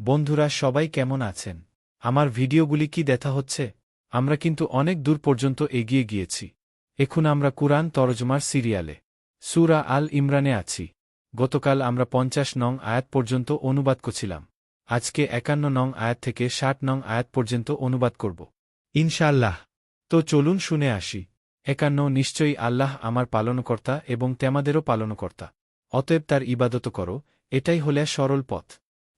বন্ধুরা সবাই কেমন আছেন? আমার ভিডিওগুলি কি দেখা হচ্ছে? আমরা কিন্তু অনেক দূর পর্যন্ত এগিয়ে গিয়েছি। এখন আমরা কুরআন তরজমার সিরিয়ালে সূরা আল ইমরানে আছি। গতকাল আমরা ৫০ নং আয়াত পর্যন্ত অনুবাদ করছিলাম। আজকে ৫১ নং আয়াত থেকে ৬০ নং আয়াত পর্যন্ত অনুবাদ করব ইনশাআল্লাহ। তো চলুন শুনে আসি। ৫১ নিশ্চয়ই আল্লাহ আমার পালনকর্তা এবং তোমাদেরও পালনকর্তা। অতএব তার ইবাদত করো, এটাই হলে সরল পথ।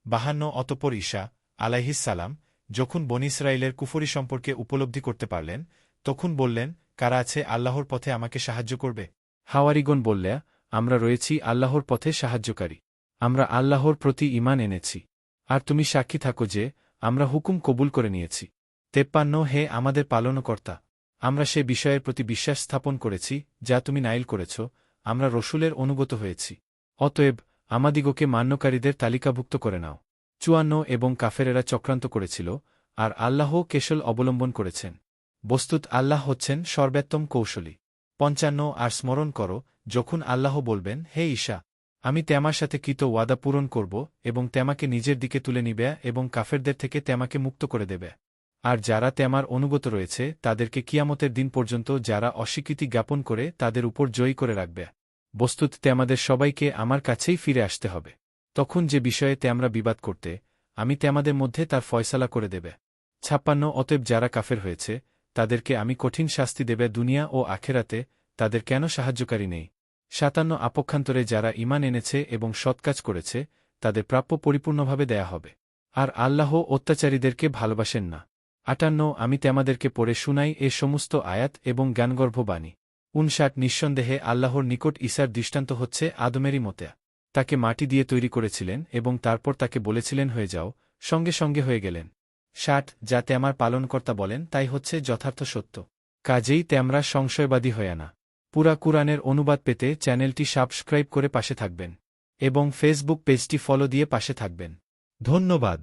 ৫২ অতঃপর ঈসা আলাইহিসসালাম যখন বনী ইসরাঈলের কুফরী সম্পর্কে উপলব্ধি করতে পারলেন, তখন বললেন, কারা আছে আল্লাহর পথে আমাকে সাহায্য করবে? হাওয়ারিগণ বললে, আমরা রয়েছি আল্লাহর পথে সাহায্যকারী। আমরা আল্লাহর প্রতি ঈমান এনেছি। আর তুমি সাক্ষী থাকো যে আমরা হুকুম কবুল করে নিয়েছি। ৫৩ হে আমাদের পালনকর্তা, আমরা সে বিষয়ের প্রতি বিশ্বাস স্থাপন করেছি যা তুমি নাইল করেছ, আমরা রসূলের অনুগত হয়েছি। অতএব আমাদিগকে মান্যকারীদের তালিকাভুক্ত করে নাও। ৫৪ এবং কাফেরেরা চক্রান্ত করেছিল, আর আল্লাহ কেশল অবলম্বন করেছেন। বস্তুত আল্লাহ হচ্ছেন সর্বোত্তম কৌশলী। ৫৫ আর স্মরণ করো, যখন আল্লাহ বলবেন, হে ঈসা, আমি তেমার সাথে কৃত ওয়াদা পূরণ করব এবং তেমাকে নিজের দিকে তুলে নিবে এবং কাফেরদের থেকে তেমাকে মুক্ত করে দেবে। আর যারা তেমার অনুগত রয়েছে তাদেরকে কিয়ামতের দিন পর্যন্ত যারা অস্বীকৃতি জ্ঞাপন করে তাদের উপর জয়ী করে রাখবে। বস্তুত তেমাদের সবাইকে আমার কাছেই ফিরে আসতে হবে। তখন যে বিষয়ে তেমরা বিবাদ করতে, আমি তেমাদের মধ্যে তার ফয়সালা করে দেবে। ৫৬ অতএব যারা কাফের হয়েছে তাদেরকে আমি কঠিন শাস্তি দেবে দুনিয়া ও আখেরাতে, তাদের কেন সাহায্যকারী নেই? ৫৭ আপক্ষান্তরে যারা ঈমান এনেছে এবং সৎকাজ করেছে তাদের প্রাপ্য পরিপূর্ণভাবে দেয়া হবে। আর আল্লাহ অত্যাচারীদেরকে ভালোবাসেন না। ৫৮ আমি তেমাদেরকে পড়ে শুনাই এ সমস্ত আয়াত এবং জ্ঞানগর্ভ বাণী। ৫৯ নিঃসন্দেহে আল্লাহর নিকট ঈসার দৃষ্টান্ত হচ্ছে আদমেরই মতে। তাকে মাটি দিয়ে তৈরি করেছিলেন এবং তারপর তাকে বলেছিলেন হয়ে যাও, সঙ্গে সঙ্গে হয়ে গেলেন। ৬০ যাতে আমার পালনকর্তা বলেন তাই হচ্ছে যথার্থ সত্য। কাজেই তেমরা সংশয়বাদী হয়ে না। পুরা কুরআনের অনুবাদ পেতে চ্যানেলটি সাবস্ক্রাইব করে পাশে থাকবেন এবং ফেসবুক পেজটি ফলো দিয়ে পাশে থাকবেন। ধন্যবাদ।